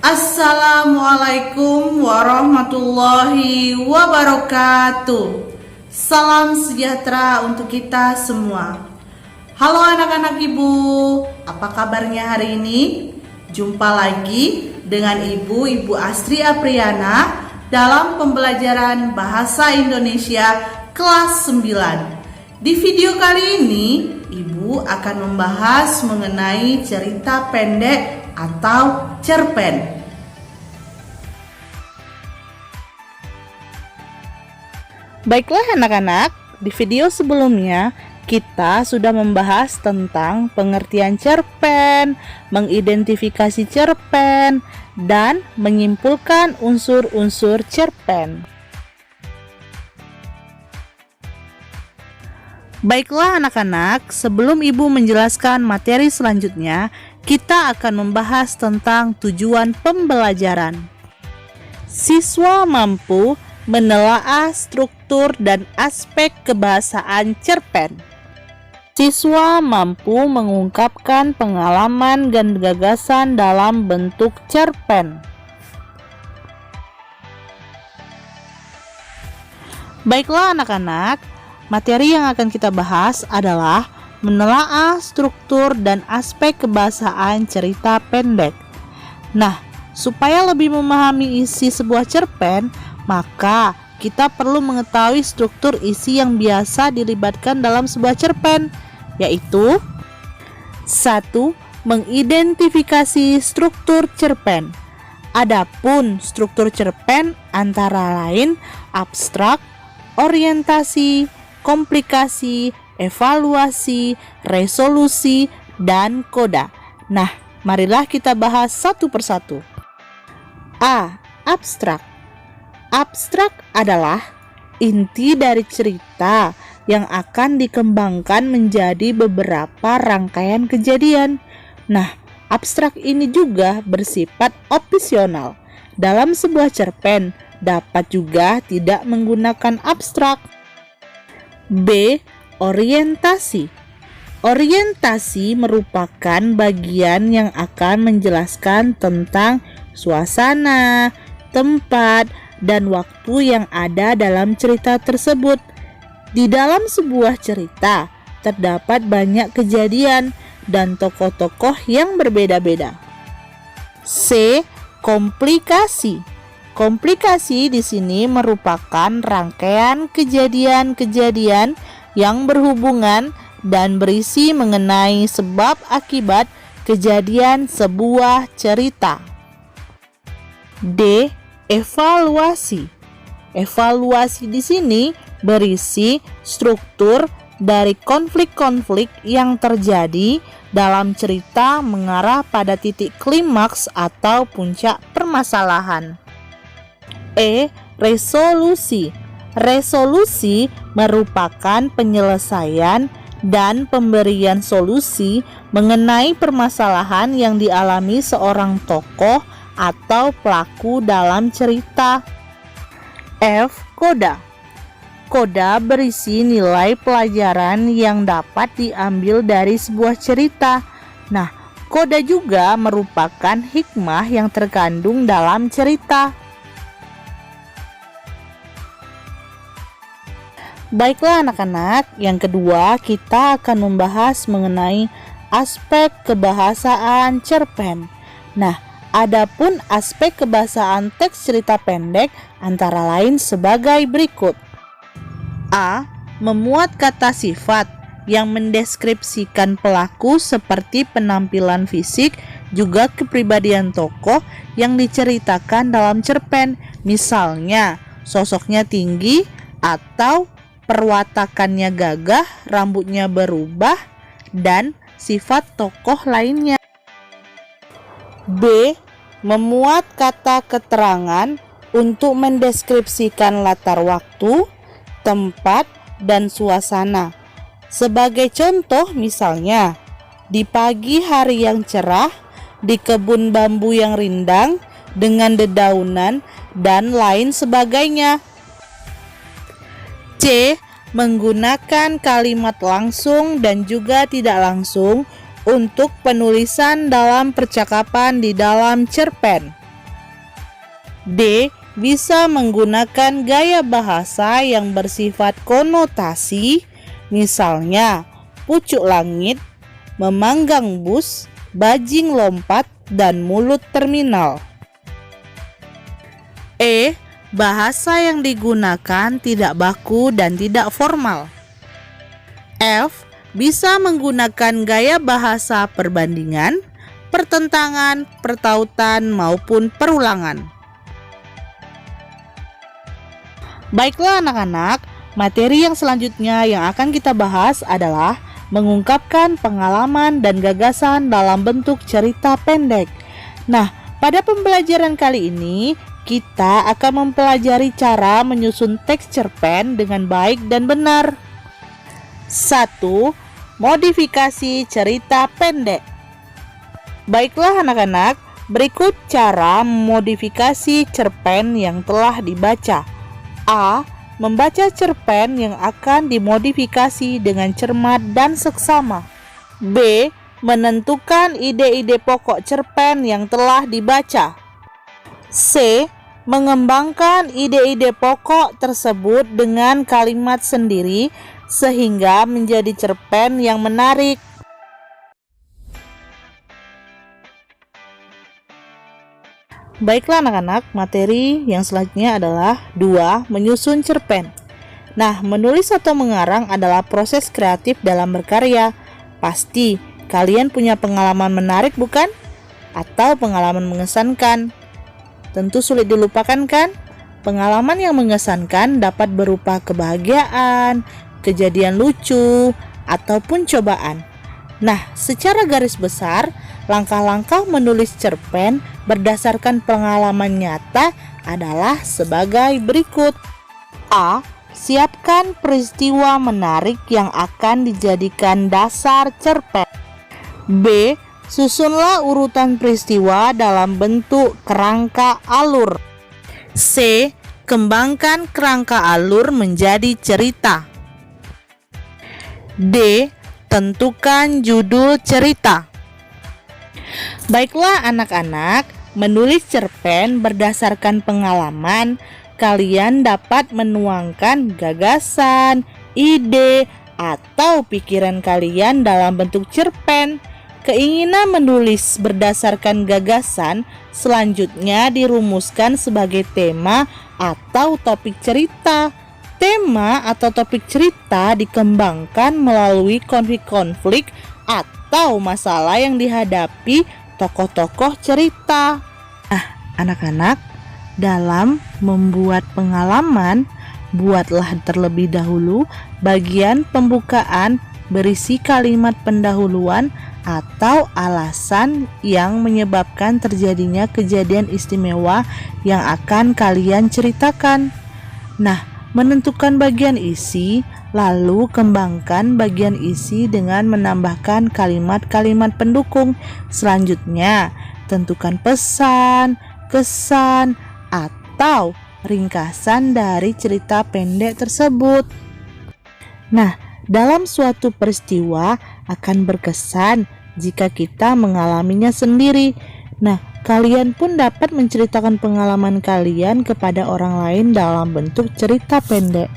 Assalamualaikum warahmatullahi wabarakatuh. Salam sejahtera untuk kita semua. Halo anak-anak ibu, apa kabarnya hari ini? Jumpa lagi dengan Ibu Astri Apriana dalam pembelajaran Bahasa Indonesia kelas 9. Di video kali ini, Ibu akan membahas mengenai cerita pendek atau cerpen. Baiklah anak-anak, di video sebelumnya kita sudah membahas tentang pengertian cerpen, mengidentifikasi cerpen, dan menyimpulkan unsur-unsur cerpen. Baiklah anak-anak, sebelum Ibu menjelaskan materi selanjutnya, kita akan membahas tentang tujuan pembelajaran. Siswa mampu menelaah struktur dan aspek kebahasaan cerpen. Siswa mampu mengungkapkan pengalaman dan gagasan dalam bentuk cerpen. Baiklah anak-anak, materi yang akan kita bahas adalah menelaah struktur dan aspek kebahasaan cerita pendek. Nah, supaya lebih memahami isi sebuah cerpen, maka kita perlu mengetahui struktur isi yang biasa dilibatkan dalam sebuah cerpen, yaitu 1. Mengidentifikasi struktur cerpen. Adapun struktur cerpen antara lain abstrak, orientasi, komplikasi, evaluasi, resolusi, dan koda. Nah, marilah kita bahas satu persatu. A. Abstrak. Abstrak adalah inti dari cerita yang akan dikembangkan menjadi beberapa rangkaian kejadian. Nah, abstrak ini juga bersifat opsional. Dalam sebuah cerpen dapat juga tidak menggunakan abstrak. B. Orientasi. Orientasi merupakan bagian yang akan menjelaskan tentang suasana, tempat, dan waktu yang ada dalam cerita tersebut. Di dalam sebuah cerita terdapat banyak kejadian dan tokoh-tokoh yang berbeda-beda. C. Komplikasi. Komplikasi di sini merupakan rangkaian kejadian-kejadian yang berhubungan dan berisi mengenai sebab akibat kejadian sebuah cerita. D. Evaluasi. Evaluasi di sini berisi struktur dari konflik-konflik yang terjadi dalam cerita mengarah pada titik klimaks atau puncak permasalahan. E. Resolusi. Resolusi merupakan penyelesaian dan pemberian solusi mengenai permasalahan yang dialami seorang tokoh atau pelaku dalam cerita. F. Koda. Koda berisi nilai pelajaran yang dapat diambil dari sebuah cerita. Nah, koda juga merupakan hikmah yang terkandung dalam cerita. Baiklah anak-anak, yang kedua kita akan membahas mengenai aspek kebahasaan cerpen. Nah, adapun aspek kebahasaan teks cerita pendek antara lain sebagai berikut. A. Memuat kata sifat yang mendeskripsikan pelaku seperti penampilan fisik, juga kepribadian tokoh yang diceritakan dalam cerpen. Misalnya, sosoknya tinggi atau perwatakannya gagah, rambutnya berubah, dan sifat tokoh lainnya. B. Memuat kata keterangan untuk mendeskripsikan latar waktu, tempat, dan suasana. Sebagai contoh misalnya, di pagi hari yang cerah, di kebun bambu yang rindang, dengan dedaunan, dan lain sebagainya. C. Menggunakan kalimat langsung dan juga tidak langsung untuk penulisan dalam percakapan di dalam cerpen. D. Bisa menggunakan gaya bahasa yang bersifat konotasi, misalnya pucuk langit, memanggang bus, bajing lompat, dan mulut terminal. E. Bahasa yang digunakan tidak baku dan tidak formal. F. Bisa menggunakan gaya bahasa perbandingan, pertentangan, pertautan, maupun perulangan. Baiklah anak-anak, materi yang selanjutnya yang akan kita bahas adalah mengungkapkan pengalaman dan gagasan dalam bentuk cerita pendek. Nah, pada pembelajaran kali ini, kita akan mempelajari cara menyusun teks cerpen dengan baik dan benar. 1. Modifikasi cerita pendek. Baiklah anak-anak, berikut cara memodifikasi cerpen yang telah dibaca. A. Membaca cerpen yang akan dimodifikasi dengan cermat dan seksama. B. Menentukan ide-ide pokok cerpen yang telah dibaca. C. Mengembangkan ide-ide pokok tersebut dengan kalimat sendiri sehingga menjadi cerpen yang menarik. Baiklah anak-anak, materi yang selanjutnya adalah 2. Menyusun cerpen. Nah, menulis atau mengarang adalah proses kreatif dalam berkarya. Pasti kalian punya pengalaman menarik bukan? Atau pengalaman mengesankan? Tentu sulit dilupakan kan? Pengalaman yang mengesankan dapat berupa kebahagiaan, kejadian lucu, ataupun cobaan. Nah, secara garis besar, langkah-langkah menulis cerpen berdasarkan pengalaman nyata adalah sebagai berikut. A. Siapkan peristiwa menarik yang akan dijadikan dasar cerpen. B. Susunlah urutan peristiwa dalam bentuk kerangka alur. C. Kembangkan kerangka alur menjadi cerita. D. Tentukan judul cerita. Baiklah anak-anak, menulis cerpen berdasarkan pengalaman, kalian dapat menuangkan gagasan, ide, atau pikiran kalian dalam bentuk cerpen. Keinginan menulis berdasarkan gagasan selanjutnya dirumuskan sebagai tema atau topik cerita. Tema atau topik cerita dikembangkan melalui konflik-konflik atau masalah yang dihadapi tokoh-tokoh cerita. Nah, anak-anak, dalam membuat pengalaman, buatlah terlebih dahulu bagian pembukaan berisi kalimat pendahuluan atau alasan yang menyebabkan terjadinya kejadian istimewa yang akan kalian ceritakan. Nah, menentukan bagian isi, lalu kembangkan bagian isi dengan menambahkan kalimat-kalimat pendukung. Selanjutnya, tentukan pesan, kesan, atau ringkasan dari cerita pendek tersebut. Nah, dalam suatu peristiwa akan berkesan jika kita mengalaminya sendiri. Nah, kalian pun dapat menceritakan pengalaman kalian kepada orang lain dalam bentuk cerita pendek.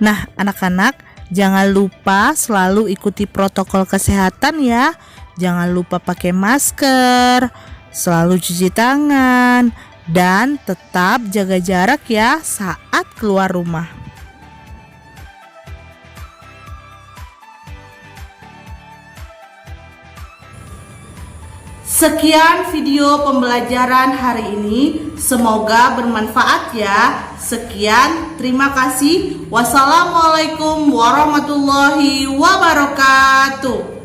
Nah, anak-anak, jangan lupa selalu ikuti protokol kesehatan ya. Jangan lupa pakai masker, selalu cuci tangan, dan tetap jaga jarak ya saat keluar rumah. Sekian video pembelajaran hari ini, semoga bermanfaat ya. Sekian, terima kasih. Wassalamualaikum warahmatullahi wabarakatuh.